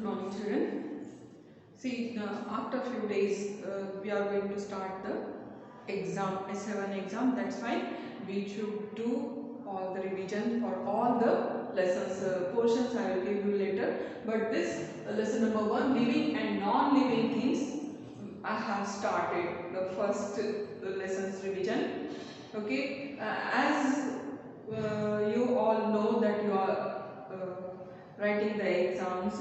morning, children. See, after a few days, we are going to start the exam, S7 exam. That's why we should do all the revision for all the lessons. Portions I will give you later. But this lesson number 1, living and non-living things, I have started the first lessons revision. Okay, as you all know that you are writing the exams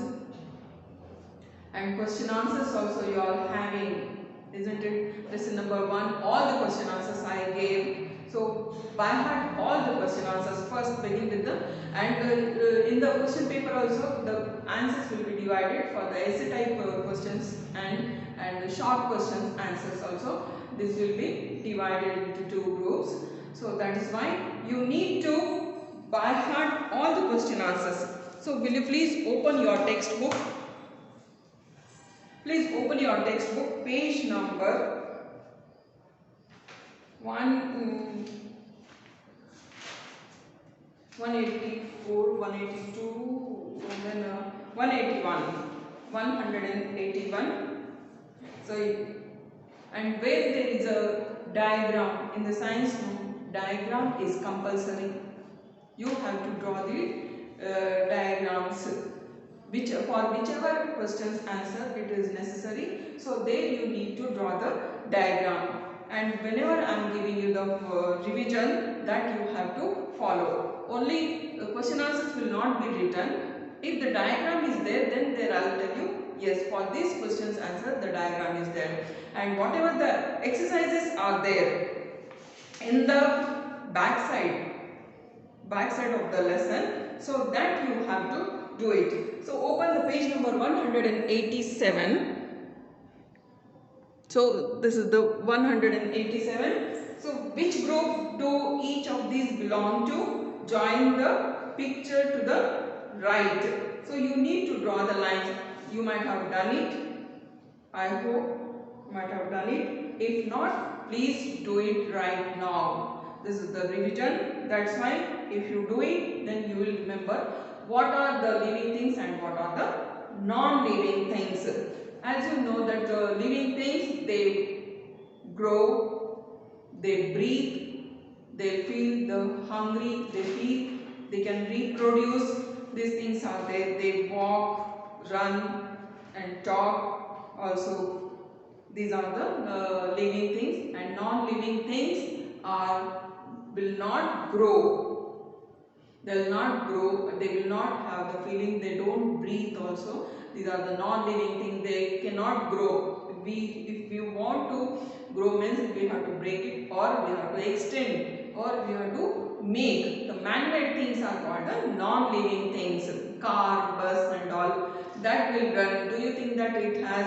and question answers also you are having, isn't it? Lesson number 1, all the question answers I gave. So by heart all the question answers. First begin with the, and in the question paper also the answers will be divided for the essay type questions and the short questions answers also. This will be divided into 2 groups. So that is why you need to by heart all the question answers. So will you please open your textbook? Please open your textbook, page number 184, 182, and then 181, 181. So, and where there is a diagram in the science room, diagram is compulsory. You have to draw the diagrams. For whichever questions answer it is necessary, so there you need to draw the diagram, and whenever I am giving you the revision, that you have to follow. Only question answers will not be written. If the diagram is there, then there I will tell you, yes, for these questions answer the diagram is there, and whatever the exercises are there in the back side of the lesson, so that you have to do it. So open the page number 187. So this is the 187. So which group do each of these belong to? Join the picture to the right. So you need to draw the lines. You might have done it. I hope you might have done it. If not, please do it right now. This is the revision. That's why if you do it, then you will remember what are the living things and what are the non-living things. As you know that living things, they grow, they breathe, they feel the hungry, they can reproduce. These things are there. They walk, run and talk also. These are the living things, and non-living things will not grow. They will not grow, they will not have the feeling, they don't breathe also. These are the non-living things, they cannot grow. If we want to grow means we have to break it, or we have to extend, or we have to make. The man-made things are called the non-living things. Car, bus and all, that will run. Do you think that it has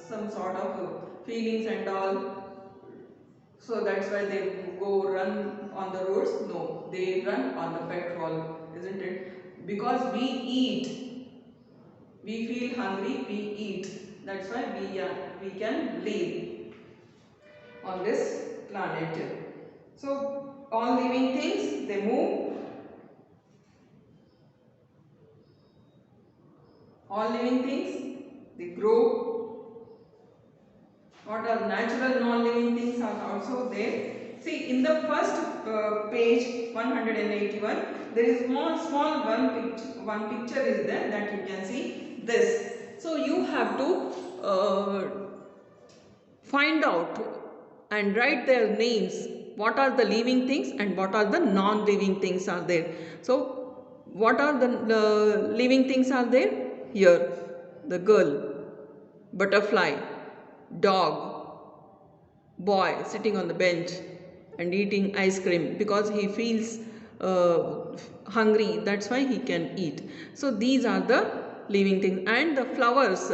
some sort of feelings and all? So that's why they go run on the roads? No, they run on the petrol, isn't it? Because we eat, we feel hungry, we eat. That's why we can live on this planet. So all living things, they move. All living things, they grow. What are natural non-living things are also there. See, in the first page 181, there is one small one picture is there that you can see this. So you have to find out and write their names. What are the living things and what are the non-living things are there. So what are the living things are there? Here, the girl, butterfly, dog, boy sitting on the bench and eating ice cream because he feels hungry, that's why he can eat. So these are the living things. And the flowers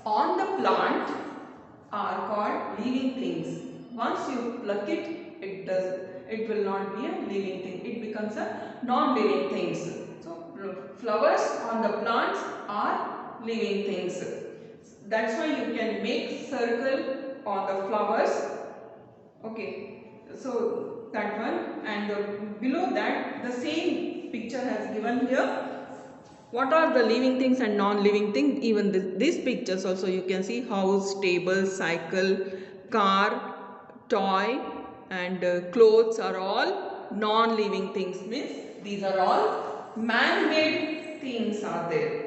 on the plant are called living things. Once you pluck it, it will not be a living thing, it becomes a non-living things. So flowers on the plants are living things. That's why you can make circle on the flowers. Okay, so that one, and below that the same picture has given here. What are the living things and non-living things? Even these pictures also you can see: house, table, cycle, car, toy, and clothes are all non-living things. Means these are all man-made things are there.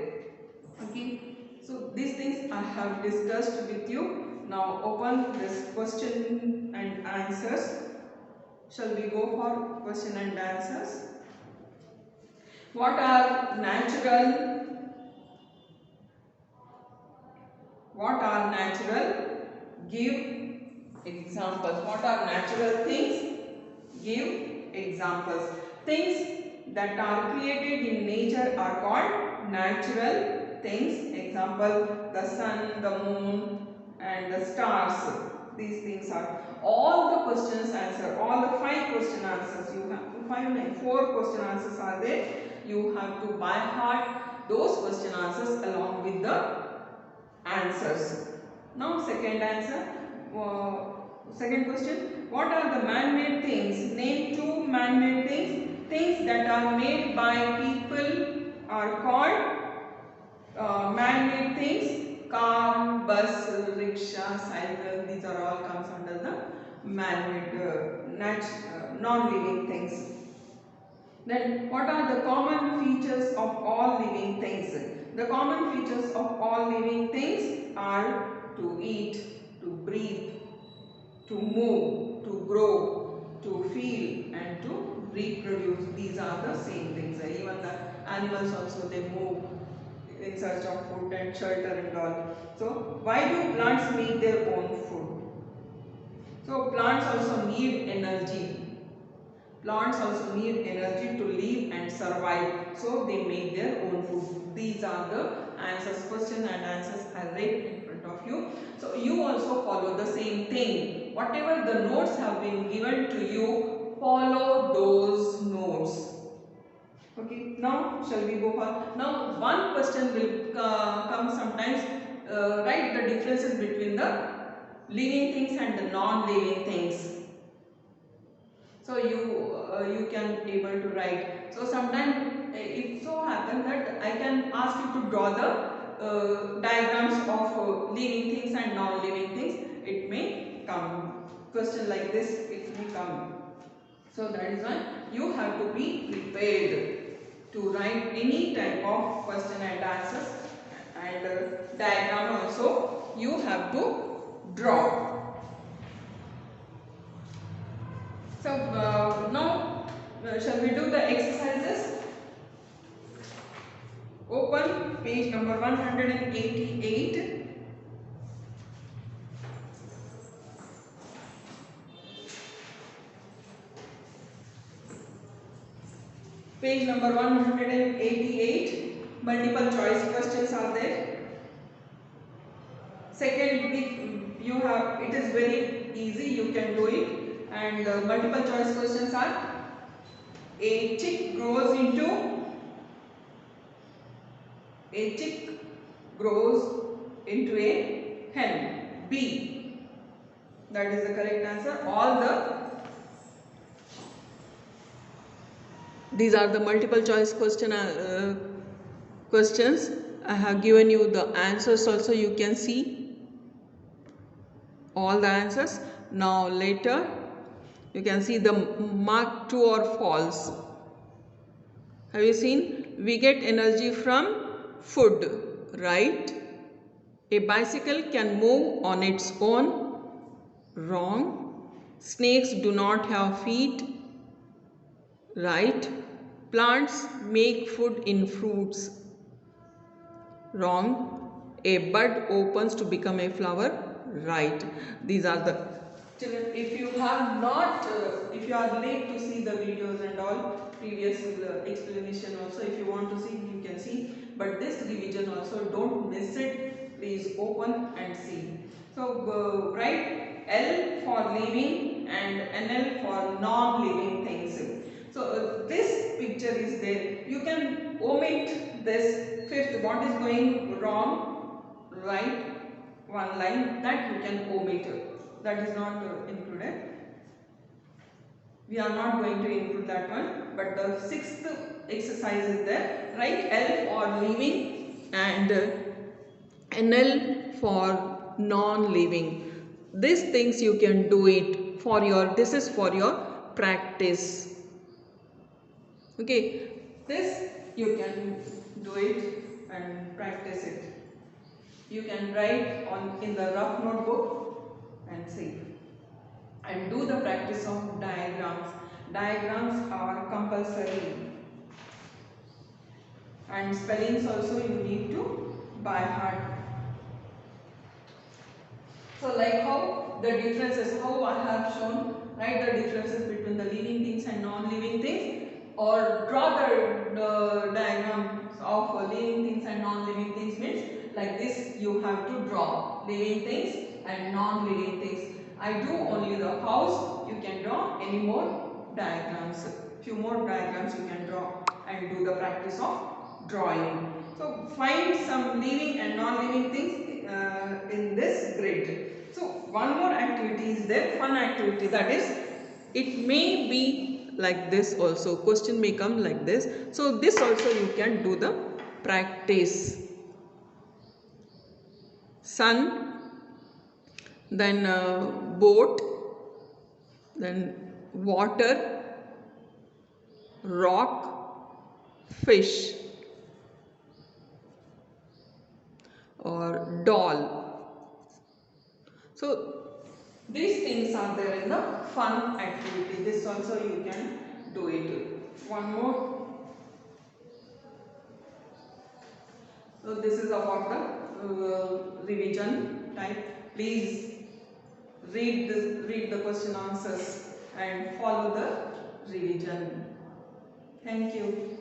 Okay, so these things I have discussed with you. Now open this question and answers. Shall we go for question and answers? What are natural? What are natural? Give examples. What are natural things? Give examples. Things that are created in nature are called natural things. Example: the sun, the moon, and the stars. These things are all the questions answer. All the 5 question answers you have to find. 4 question answers are there. You have to by heart those question answers along with the answers. Now second answer, second question: what are the man-made things? Name 2 man-made things. Things that are made by people are called man-made things. Car, bus, rickshaw, cycle, these are all comes under the man-made non-living things. Then what are the common features of all living things? The common features of all living things are to eat, to breathe, to move, to grow, to feel, and to reproduce. These are the same things. Even the animals also, they move in search of food and shelter and all. So why do plants make their own food? So plants also need energy. Plants also need energy to live and survive, so they make their own food. These are the answers, question and answers I read in front of you. So you also follow the same thing. Whatever the notes have been given to you, follow those notes. Okay, now shall we go for, now one question will come sometimes, write the differences between the living things and the non-living things. So you can able to write. So sometimes it so happen that I can ask you to draw the diagrams of living things and non-living things. It may come question like this. It may come. So that is why you have to be prepared to write any type of question and answers, and diagram also you have to draw. So now shall we do the exercises? Open page number 188. Page number 188, multiple choice questions are there. Second, you have, it is very easy, you can do it. And multiple choice questions are: a chick grows into a hen. B. That is the correct answer. These are the multiple choice questions. I have given you the answers also. You can see all the answers. Now later you can see the mark true or false. Have you seen? We get energy from food, right? A bicycle can move on its own. Wrong. Snakes do not have feet. Right. Plants make food in fruits. Wrong. A bud opens to become a flower. Right. These are the children. If you have not, if you are late to see the videos and all previous explanation also, if you want to see, you can see. But this revision also, don't miss it. Please open and see. So write L for living and NL for non-living things. So this picture is there. You can omit this fifth. What is going wrong? Right. One line that you can omit. That is not included. We are not going to include that one. But the sixth exercise is there. Write L for living and NL for non-living. These things you can do it for your, this is for your practice. Okay, this you can do it and practice it. You can write on in the rough notebook and see. And do the practice of diagrams. Diagrams are compulsory. And spellings also you need to by heart. So like how the differences, how I have shown, write the differences between the living things and non-living things, or draw the diagrams of living things and non-living things, means like this you have to draw living things and non-living things. I do only the house, you can draw any more diagrams, few more diagrams you can draw and do the practice of drawing. So find some living and non-living things in this grid. So one more activity is there, fun activity, that is, it may be like this also, question may come like this. So this also you can do the practice. Sun, then boat, then water, rock, fish, or doll. So these things are there in the fun activity. This also you can do it. One more. So this is about the revision type. Please read the question answers and follow the revision. Thank you.